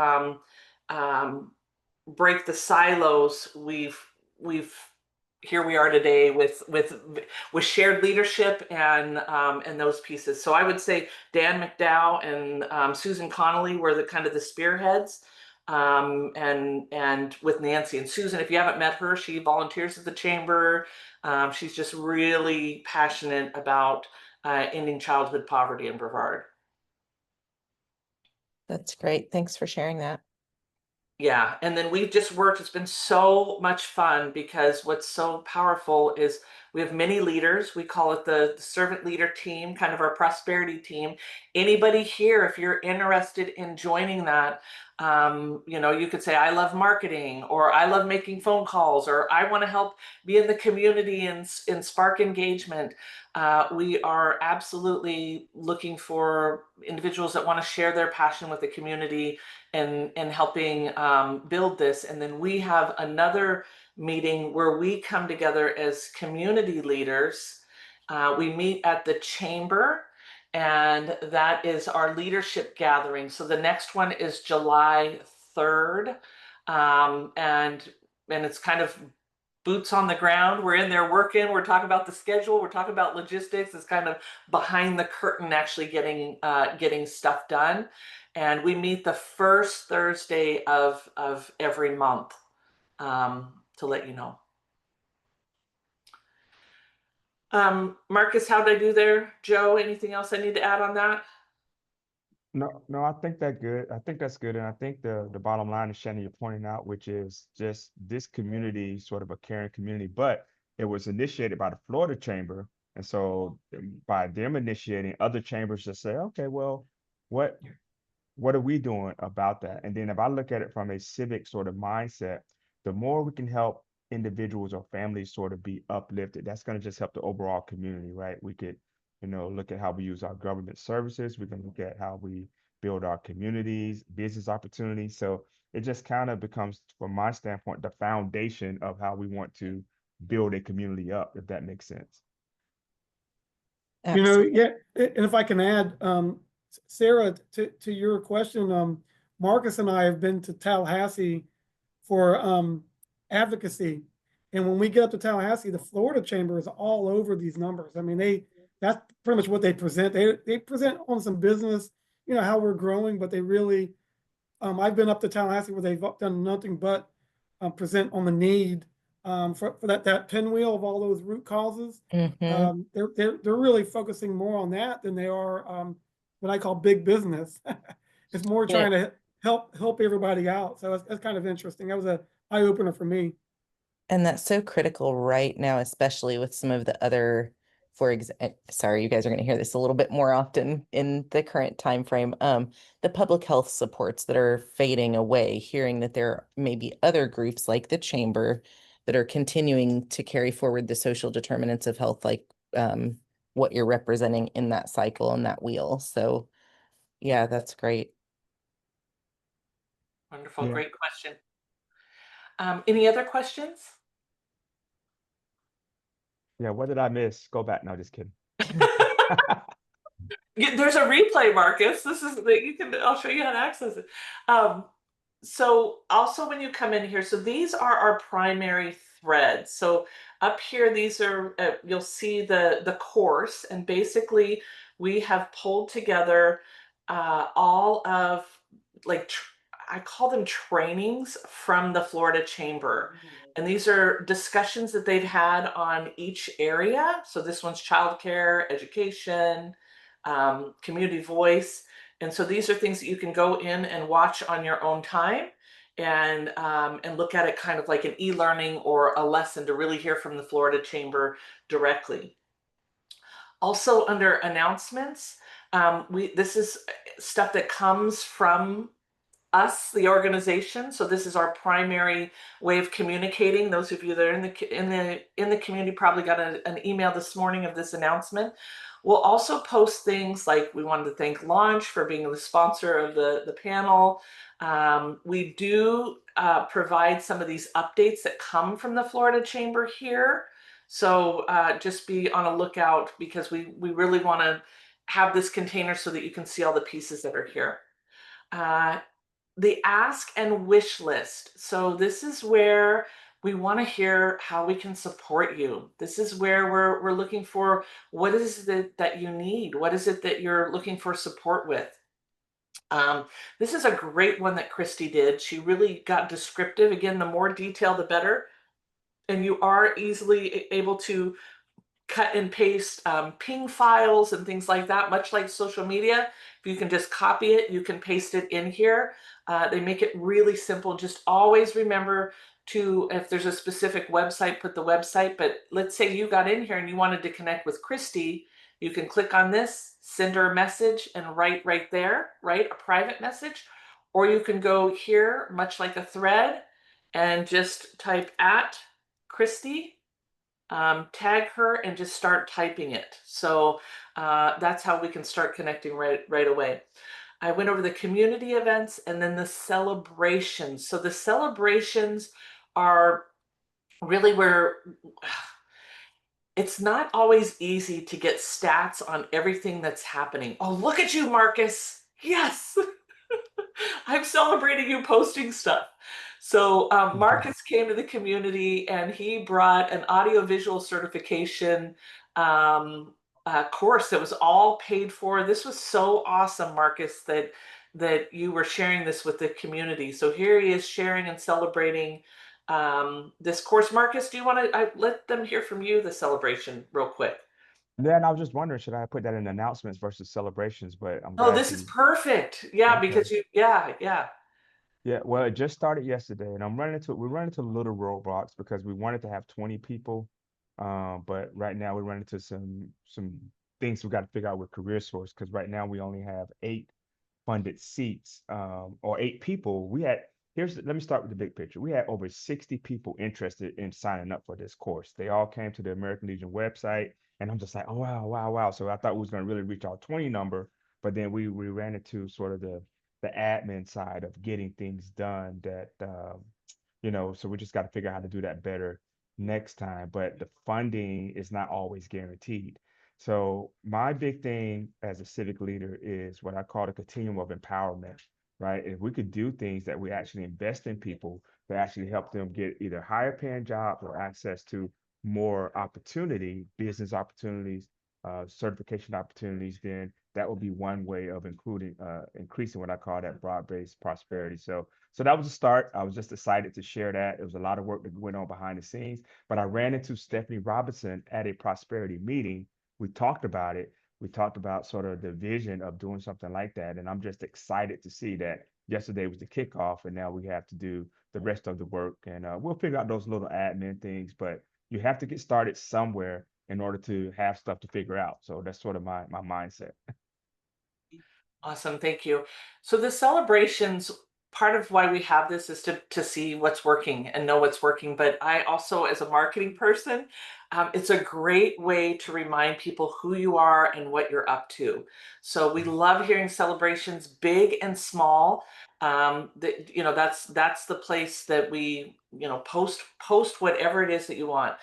break the silos. We've here we are today with shared leadership and those pieces. So I would say Dan McDowell and Susan Connolly were the kind of the spearheads, and with Nancy and Susan. If you haven't met her, she volunteers at the chamber. She's just really passionate about ending childhood poverty in Brevard.
That's great. Thanks for sharing that.
Yeah, and then we've just worked. It's been so much fun because what's so powerful is we have many leaders. We call it the servant leader team, kind of our prosperity team. Anybody here, if you're interested in joining that, you could say, I love marketing, or I love making phone calls, or I want to help be in the community and spark engagement. We are absolutely looking for individuals that want to share their passion with the community and helping build this. And then we have another meeting where we come together as community leaders. We meet at the chamber, and that is our leadership gathering. So the next one is July 3rd. And it's kind of boots on the ground. We're in there working. We're talking about the schedule. We're talking about logistics. It's kind of behind the curtain, actually getting stuff done. And we meet the first Thursday of every month, to let you know. Marcus, how did I do there? Joe, anything else I need to add on that?
No, I think that's good. I think that's good. And I think the bottom line is, Shannon, you're pointing out, which is just this community, sort of a caring community, but it was initiated by the Florida Chamber. And so by them initiating, other chambers just say, okay, well, what are we doing about that? And then if I look at it from a civic sort of mindset, the more we can help individuals or families sort of be uplifted, that's going to just help the overall community, right? We could, look at how we use our government services. We can look at how we build our communities, business opportunities. So it just kind of becomes, from my standpoint, the foundation of how we want to build a community up, if that makes sense.
Yeah, and if I can add, Sarah, to your question, Marcus and I have been to Tallahassee for advocacy. And when we get up to Tallahassee, the Florida Chamber is all over these numbers. I mean, that's pretty much what they present. They present on some business, how we're growing, but they really, I've been up to Tallahassee where they've done nothing but present on the need for that pinwheel of all those root causes. They're really focusing more on that than they are what I call big business. It's more trying to help everybody out. So that's kind of interesting. That was a eye opener for me.
And that's so critical right now, especially with some of the other, sorry, you guys are going to hear this a little bit more often in the current time frame. The public health supports that are fading away, hearing that there may be other groups like the chamber that are continuing to carry forward the social determinants of health, like what you're representing in that cycle and that wheel. So yeah, that's great.
Wonderful.
Yeah.
Great question. Any other questions?
Yeah, what did I miss? Go back. No, just kidding.
There's a replay, Marcus. This is that you can. I'll show you how to access it. So also when you come in here, so these are our primary threads. So up here, these are you'll see the course, and basically we have pulled together all of like I call them trainings from the Florida Chamber. And these are discussions that they've had on each area. So this one's childcare, education, community voice. And so these are things that you can go in and watch on your own time and look at it kind of like an e-learning or a lesson to really hear from the Florida Chamber directly. Also under announcements, this is stuff that comes from us, the organization. So this is our primary way of communicating. Those of you that are in the community probably got an email this morning of this announcement. We'll also post things like we wanted to thank Launch for being the sponsor of the panel. We do provide some of these updates that come from the Florida Chamber here. So just be on a lookout because we really want to have this container so that you can see all the pieces that are here. The ask and wish list. So this is where we want to hear how we can support you. This is where we're looking for what is it that you need? What is it that you're looking for support with? This is a great one that Christy did. She really got descriptive. Again, the more detail, the better. And you are easily able to cut and paste ping files and things like that, much like social media. If you can just copy it, you can paste it in here. They make it really simple. Just always remember to, if there's a specific website, put the website. But let's say you got in here and you wanted to connect with Christy, you can click on this, send her a message and write right there, right? A private message. Or you can go here, much like a thread, and just type at Christy, tag her and just start typing it. So that's how we can start connecting right away. I went over the community events and then the celebrations. So the celebrations are really where it's not always easy to get stats on everything that's happening. Oh, look at you, Marcus. Yes. I'm celebrating you posting stuff. So Marcus came to the community and he brought an audiovisual certification course that was all paid for. This was so awesome, Marcus, that you were sharing this with the community. So here he is sharing and celebrating this course. Marcus, do you want to let them hear from you the celebration real quick?
Then I was just wondering, should I put that in announcements versus celebrations? But I'm
Oh,
glad
this is perfect. Yeah,
Okay.
because yeah.
Yeah, well, it just started yesterday, and we run into little roadblocks because we wanted to have 20 people, but right now we run into some things we got to figure out with Career Source because right now we only have 8 funded seats, or 8 people. Let me start with the big picture. We had over 60 people interested in signing up for this course. They all came to the American Legion website, and I'm just like, oh wow, wow, wow. So I thought we was going to really reach our 20 number, but then we ran into sort of the admin side of getting things done that so we just got to figure out how to do that better next time. But the funding is not always guaranteed. So my big thing as a civic leader is what I call the continuum of empowerment, right? If we could do things that we actually invest in people that actually help them get either higher paying jobs or access to more opportunity, business opportunities, certification opportunities, then that would be one way of increasing what I call that broad-based prosperity. So that was a start. I was just excited to share that. It was a lot of work that went on behind the scenes, but I ran into Stephanie Robinson at a prosperity meeting. We talked about it. We talked about sort of the vision of doing something like that. And I'm just excited to see that yesterday was the kickoff, and now we have to do the rest of the work. And we'll figure out those little admin things, but you have to get started somewhere in order to have stuff to figure out. So that's sort of my mindset.
Awesome, thank you. So the celebrations, part of why we have this is to see what's working and know what's working. But I also, as a marketing person, it's a great way to remind people who you are and what you're up to. So we love hearing celebrations, big and small. That's the place that we post whatever it is that you want.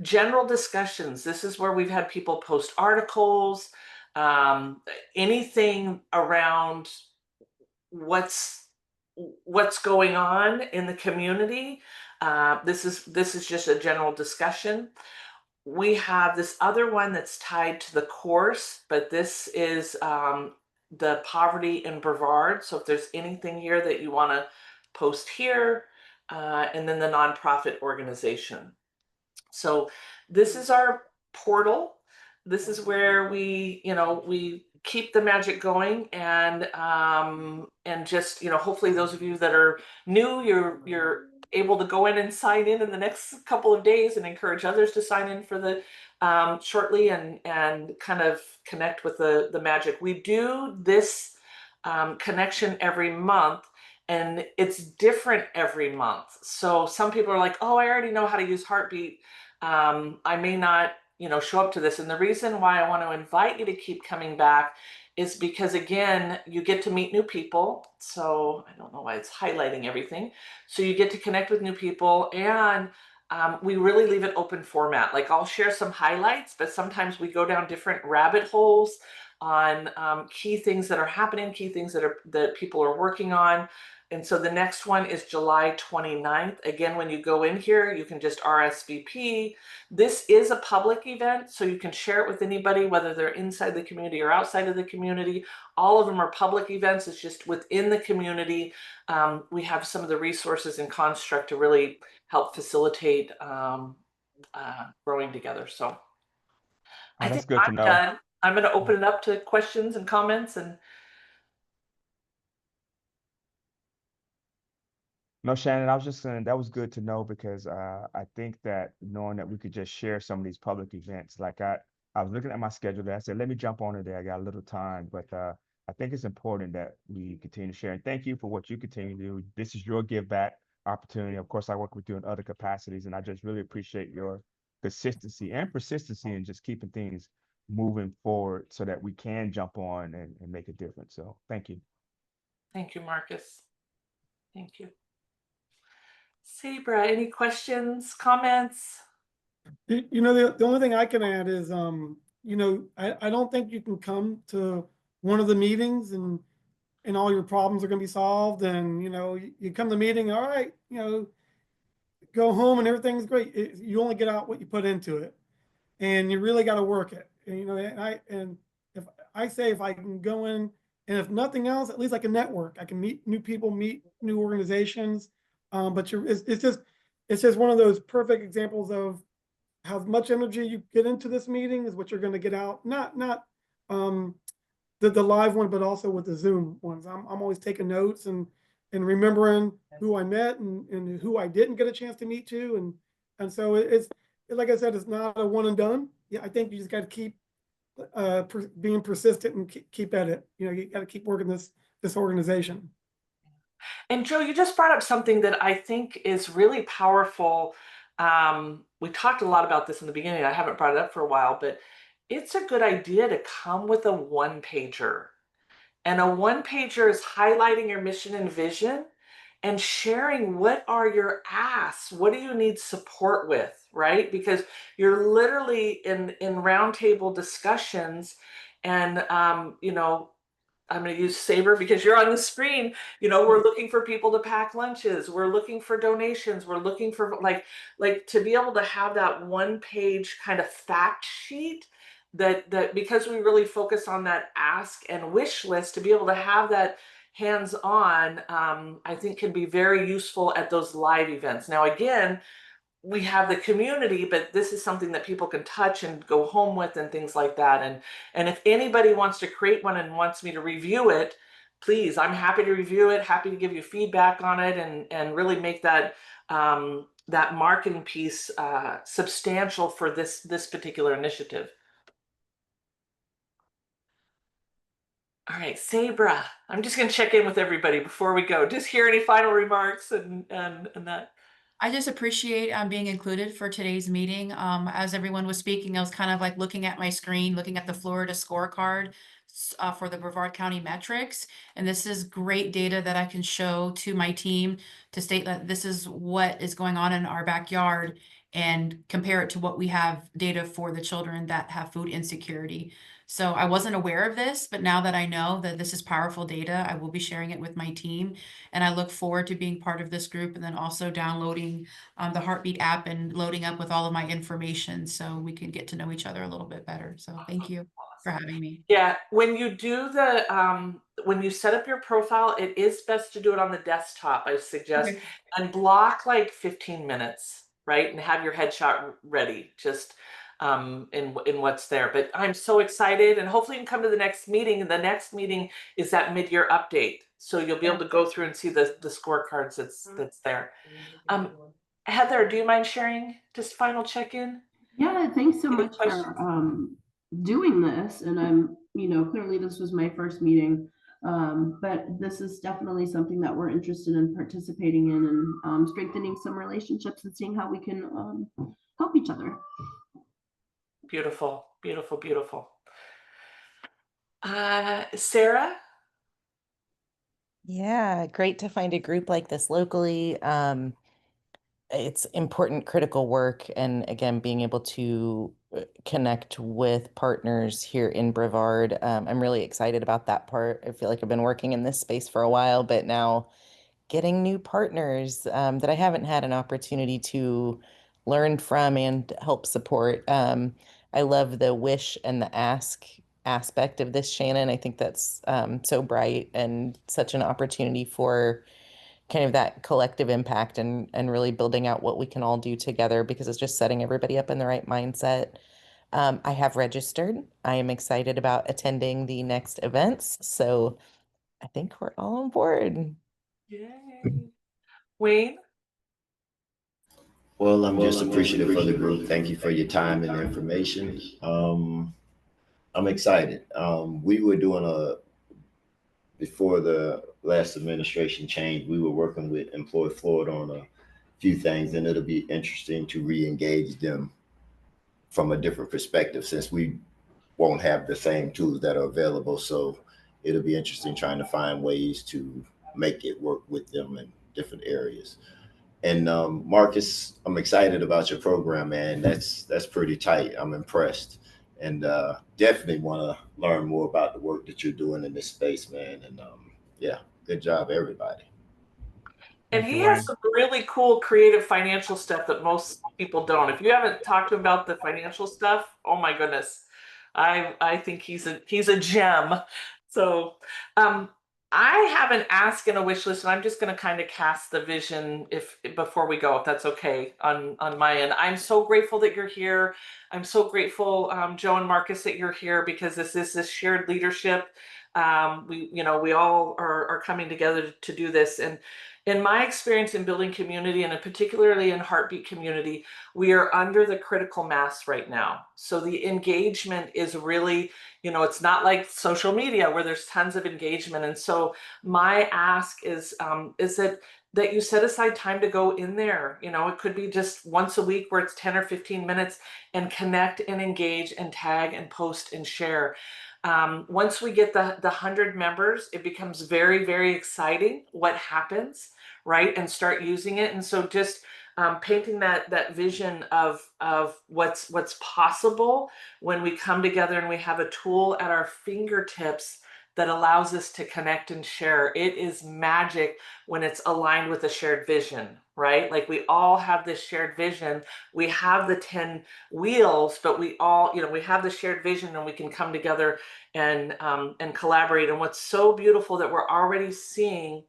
General discussions. This is where we've had people post articles, anything around what's going on in the community. This is just a general discussion. We have this other one that's tied to the course, but this is the poverty in Brevard. So if there's anything here that you want to post here, and then the nonprofit organization. So this is our portal. This is where we keep the magic going, and just hopefully those of you that are new, you're able to go in and sign in the next couple of days, and encourage others to sign in for the shortly, and kind of connect with the magic. We do this connection every month, and it's different every month. So some people are like, oh, I already know how to use Heartbeat. I may not show up to this. And the reason why I want to invite you to keep coming back is because, again, you get to meet new people. So I don't know why it's highlighting everything. So you get to connect with new people, and we really leave it open format. Like, I'll share some highlights, but sometimes we go down different rabbit holes on key things that are happening, key things that people are working on. And so the next one is July 29th. Again, when you go in here, you can just RSVP. This is a public event, so you can share it with anybody, whether they're inside the community or outside of the community. All of them are public events. It's just within the community. We have some of the resources and construct to really help facilitate growing together. So I
That's
think
good to
I'm
know.
done. I'm going to open it up to questions and comments. And
No, Shannon, I was just saying that was good to know, because I think that knowing that we could just share some of these public events, like I was looking at my schedule there. I said, let me jump on it there. I got a little time, but I think it's important that we continue to share. And thank you for what you continue to do. This is your give back opportunity. Of course, I work with you in other capacities, and I just really appreciate your consistency and persistency in just keeping things moving forward so that we can jump on and make a difference. So thank you.
thank you, Marcus. Thank you. Sabra, any questions, comments?
The only thing I can add is, I don't think you can come to one of the meetings and all your problems are going to be solved. And, you come to the meeting, all right, go home and everything's great. You only get out what you put into it, and you really got to work it. And if I can go in, and if nothing else, at least I can network. I can meet new people, meet new organizations. But it's just one of those perfect examples of how much energy you get into this meeting is what you're going to get out. Not the live one, but also with the Zoom ones. I'm always taking notes and remembering who I met and who I didn't get a chance to meet too. And so it's like I said, it's not a one and done. Yeah, I think you just got to keep being persistent and keep at it. You got to keep working this organization.
And Joe, you just brought up something that I think is really powerful. We talked a lot about this in the beginning. I haven't brought it up for a while, but it's a good idea to come with a one-pager. And a one-pager is highlighting your mission and vision and sharing what are your asks, what do you need support with, right? Because you're literally in roundtable discussions, and I'm going to use Saber because you're on the screen. We're looking for people to pack lunches. We're looking for donations. We're looking for like to be able to have that one page kind of fact sheet that because we really focus on that ask and wish list, to be able to have that hands-on, I think can be very useful at those live events. Now, again, we have the community, but this is something that people can touch and go home with and things like that. And if anybody wants to create one and wants me to review it, please, I'm happy to review it, happy to give you feedback on it, and really make that that marketing piece substantial for this particular initiative. All right, Sabra, I'm just going to check in with everybody before we go. Just hear any final remarks and that.
I just appreciate being included for today's meeting. As everyone was speaking, I was kind of like looking at my screen, looking at the Florida scorecard for the Brevard County metrics. And this is great data that I can show to my team to state that this is what is going on in our backyard and compare it to what we have data for the children that have food insecurity. So I wasn't aware of this, but now that I know that this is powerful data, I will be sharing it with my team. And I look forward to being part of this group and then also downloading the Heartbeat app and loading up with all of my information so we can get to know each other a little bit better. So thank you for having me.
Yeah, when you do the when you set up your profile, it is best to do it on the desktop, I suggest,
Okay.
and block like 15 minutes, right? And have your headshot ready, just in what's there. But I'm so excited, and hopefully you can come to the next meeting. And the next meeting is that mid-year update, so you'll be able to go through and see the scorecards that's there. Heather, do you mind sharing just final check-in?
Yeah, thanks so
Any
much
questions?
for doing this. And I'm, clearly this was my first meeting, but this is definitely something that we're interested in participating in and strengthening some relationships and seeing how we can help each other.
Beautiful, beautiful, beautiful. Sarah?
Yeah, great to find a group like this locally. It's important, critical work, and again, being able to connect with partners here in Brevard. I'm really excited about that part. I feel like I've been working in this space for a while, but now getting new partners that I haven't had an opportunity to learn from and help support. I love the wish and the ask aspect of this, Shannon. I think that's so bright and such an opportunity for kind of that collective impact and really building out what we can all do together because it's just setting everybody up in the right mindset. I have registered. I am excited about attending the next events. So I think we're all on board.
Yay. Wayne?
Well, I'm just appreciative for the group. Thank you for your time and information. I'm excited. We were doing before the last administration changed, we were working with Employ Florida on a few things, and it'll be interesting to re-engage them from a different perspective since we won't have the same tools that are available. So it'll be interesting trying to find ways to make it work with them in different areas. And Marcus, I'm excited about your program, man. That's pretty tight. I'm impressed, and definitely want to learn more about the work that you're doing in this space, man. And yeah, good job, everybody.
And
Thank
he
you,
has
Wayne.
some really cool creative financial stuff that most people don't. If you haven't talked to him about the financial stuff, oh my goodness. I think he's a gem. So I have an ask and a wish list, and I'm just going to kind of cast the vision before we go, if that's okay on my end. I'm so grateful that you're here. I'm so grateful, Joe and Marcus, that you're here because this is this shared leadership. We all are coming together to do this. And in my experience in building community, and particularly in Heartbeat community, we are under the critical mass right now. So the engagement is really, it's not like social media where there's tons of engagement. And so my ask is that you set aside time to go in there. It could be just once a week where it's 10 or 15 minutes and connect and engage and tag and post and share. Once we get the 100 members, it becomes very, very exciting what happens, right? And start using it. And so just painting that vision of what's possible when we come together and we have a tool at our fingertips that allows us to connect and share. It is magic when it's aligned with a shared vision, right? Like we all have this shared vision. We have the 10 wheels, but we all, we have the shared vision, and we can come together and collaborate. And what's so beautiful that we're already seeing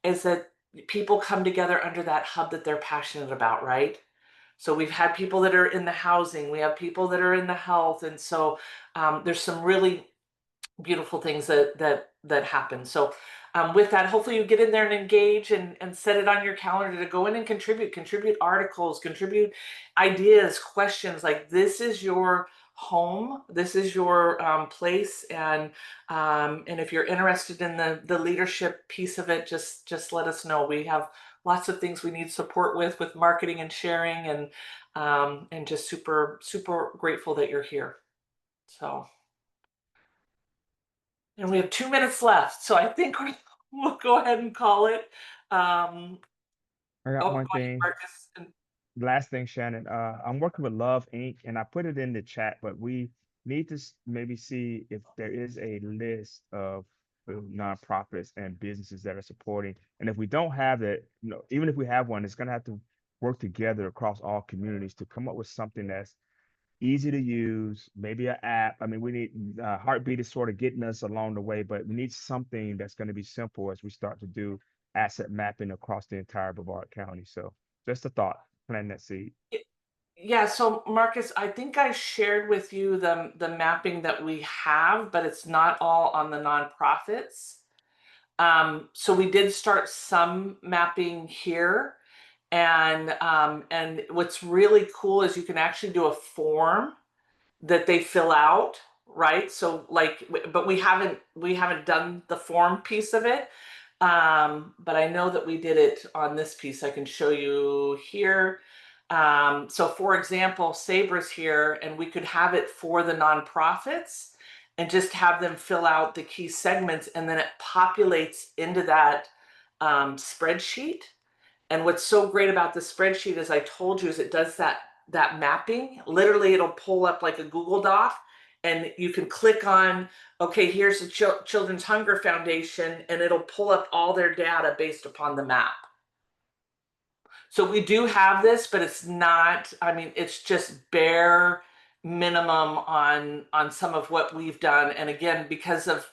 is that people come together under that hub that they're passionate about, right? So we've had people that are in the housing, we have people that are in the health, and so there's some really beautiful things that happen. So with that, hopefully you get in there and engage and set it on your calendar to go in and contribute articles, contribute ideas, questions. Like, this is your home, this is your place, and if you're interested in the leadership piece of it, just let us know. We have lots of things we need support with marketing and sharing, and just super grateful that you're here. So. And we have 2 minutes left, so I think we'll go ahead and call it.
I got
Go
one
ahead,
thing.
Marcus.
Last thing, Shannon, I'm working with Love Inc. and I put it in the chat, but we need to maybe see if there is a list of nonprofits and businesses that are supporting. And if we don't have it, even if we have one, it's going to have to work together across all communities to come up with something that's easy to use, maybe an app. I mean, we need Heartbeat is sort of getting us along the way, but we need something that's going to be simple as we start to do asset mapping across the entire Brevard County. So just a thought, plant that seed.
Yeah, so Marcus, I think I shared with you the mapping that we have, but it's not all on the nonprofits. So we did start some mapping here, and what's really cool is you can actually do a form that they fill out, right? So like, but we haven't done the form piece of it. But I know that we did it on this piece. I can show you here. So for example, Sabra's here, and we could have it for the nonprofits and just have them fill out the key segments, and then it populates into that spreadsheet. And what's so great about the spreadsheet, as I told you, is it does that mapping. Literally, it'll pull up like a Google Doc, and you can click on, okay, here's the Children's Hunger Foundation, and it'll pull up all their data based upon the map. So we do have this, but it's not, I mean, it's just bare minimum on some of what we've done. And again, because of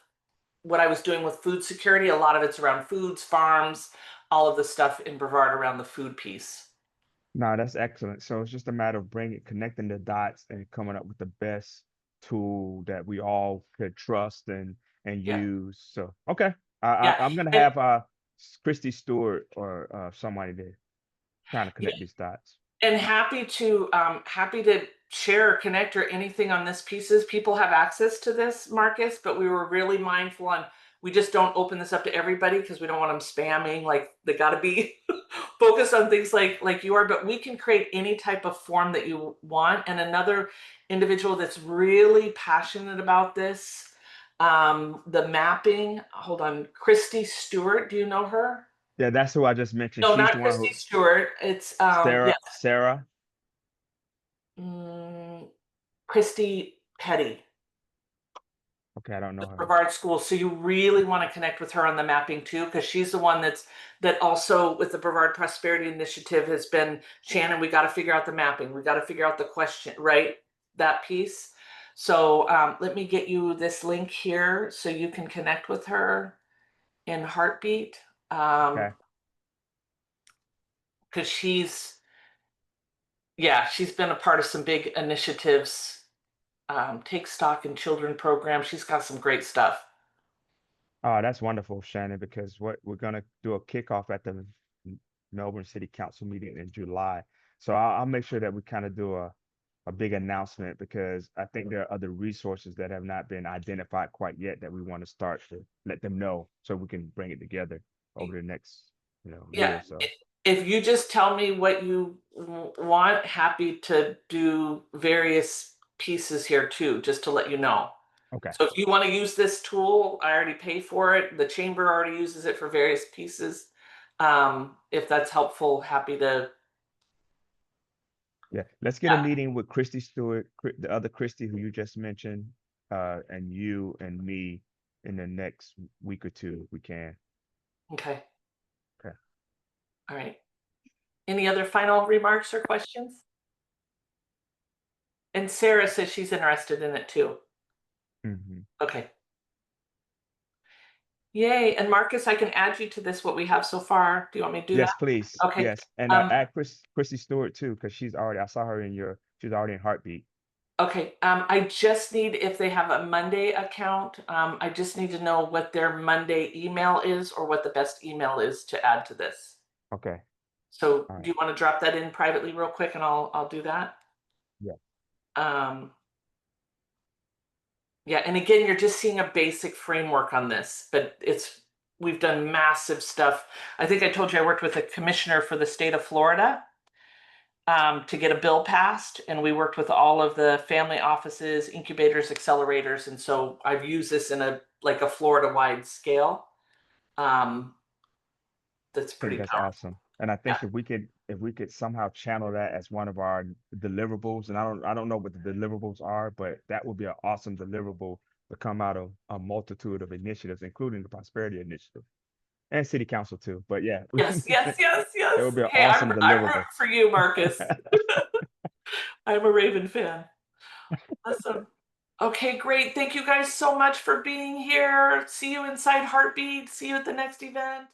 what I was doing with food security, a lot of it's around foods, farms, all of the stuff in Brevard around the food piece.
No, that's excellent. So it's just a matter of connecting the dots and coming up with the best tool that we all could trust and
Yeah.
use. So okay,
Yeah.
I'm gonna
And,
have Christy Stewart or somebody there trying to
yeah,
connect these dots.
and happy to share or connect or anything on this pieces. People have access to this, Marcus, but we were really mindful on, we just don't open this up to everybody because we don't want them spamming. Like, they got to be focused on things like you are, but we can create any type of form that you want. And another individual that's really passionate about this, the mapping, hold on, Christy Stewart, do you know her?
Yeah, that's who I just mentioned.
No,
She's the
not
one
Christy
who
Stewart. It's
Sarah
yeah,
Sarah.
Christy Petty,
Okay, I don't know her.
Brevard School. So you really want to connect with her on the mapping too, because she's the one that also with the Brevard Prosperity Initiative has been, Shannon, we got to figure out the mapping. We got to figure out the question, right? That piece. So let me get you this link here so you can connect with her in Heartbeat.
Okay.
Because she's been a part of some big initiatives, Take Stock in Children program. She's got some great stuff.
Oh, that's wonderful, Shannon, because what we're gonna do a kickoff at the Melbourne City Council meeting in July. So I'll make sure that we kind of do a big announcement because I think there are other resources that have not been identified quite yet that we want to start to let them know so we can bring it together over the next, year
Yeah.
or so.
If you just tell me what you want, happy to do various pieces here too, just to let you know.
Okay.
So if you want to use this tool, I already pay for it. The chamber already uses it for various pieces. If that's helpful, happy to.
Yeah, let's get a meeting with Christy Stewart, the other Christy who you just mentioned, and you and me in the next week or two if we can.
Okay.
Okay.
All right. Any other final remarks or questions? And Sarah says she's interested in it too.
Mhm.
Okay. Yay. And Marcus, I can add you to this, what we have so far. Do you want me to do that?
Yes, please.
Okay.
Yes, and add Chrissy Stewart too, because she's already. I saw her in your. She's already in Heartbeat.
Okay. I just need, if they have a Monday account, I just need to know what their Monday email is or what the best email is to add to this.
Okay.
So
All
do you want to drop that in privately real quick and I'll do that?
Yeah.
Yeah, and again, you're just seeing a basic framework on this, but we've done massive stuff. I think I told you I worked with a commissioner for the state of Florida to get a bill passed, and we worked with all of the family offices, incubators, accelerators, and so I've used this in a Florida-wide scale. That's pretty
That's
powerful.
awesome. And I think if we could somehow channel that as one of our deliverables, and I don't know what the deliverables are, but that would be an awesome deliverable to come out of a multitude of initiatives, including the Prosperity Initiative and City Council too. But yeah,
Yes.
it would be an
Hey,
awesome
I'm
deliverable.
rooting for you, Marcus. I'm a Raven fan. Awesome. Okay, great. Thank you guys so much for being here. See you inside Heartbeat. See you at the next event.